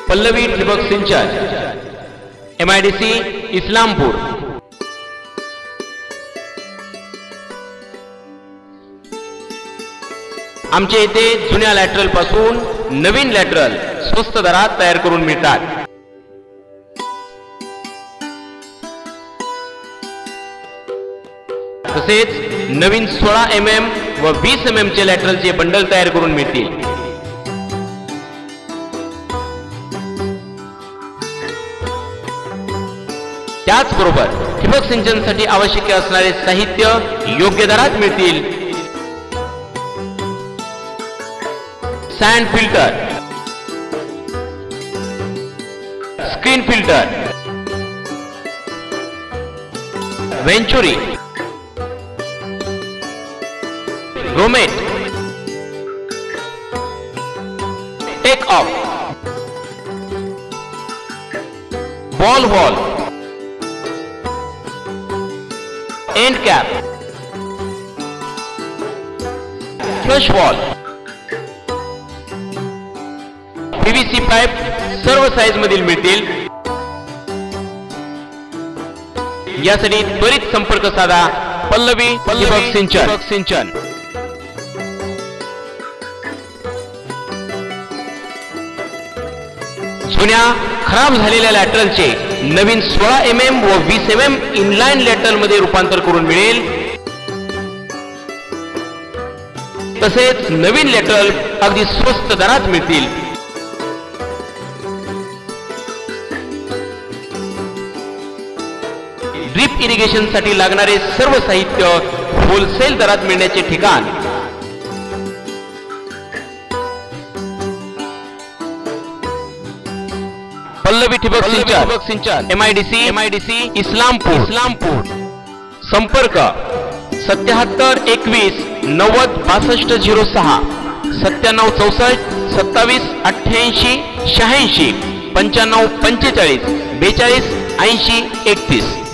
पल्लवी ठिबक सिंचन, MIDC इस्लामपूर। आमच्या इथे जुन्या लॅटरल पासून नवीन लॅटरल स्वस्त दरात तयार करून मिळतात। तसेच नवीन 16 mm व 20 mm चे लॅटरलचे बंडल तयार करून मिळतील। त्याचबरोबर ठिबक सिंचनसाठी आवश्यक असणारे साहित्य योग्य दरात मिळतील। Sand filter, screen filter, venturi, रोमेट, take off, ball valve, end cap, flush valve, PVC pipe सर्व साइज मधील मिळतील। यासाठी त्वरित संपर्क साधा पल्लवी ठिबक सिंचन। जुन्या खराब झालेल्या लॅटरलचे नवीन 16 mm व 20 mm इनलाइन लॅटरल मध्ये रूपांतर करून मिळेल। तसेच नवीन लॅटरल अगदी स्वस्त दरात मिळतील। ड्रिप इरिगेशन साठी लागणारे सर्व साहित्य होलसेल दरात मिळण्याचे ठिकाण पल्लवी ठिबक सिंचन, MIDC इस्लामपूर। संपर्क 77 21 90 62 06, 97 64 27 88 86, 95 45 42 80 80 31।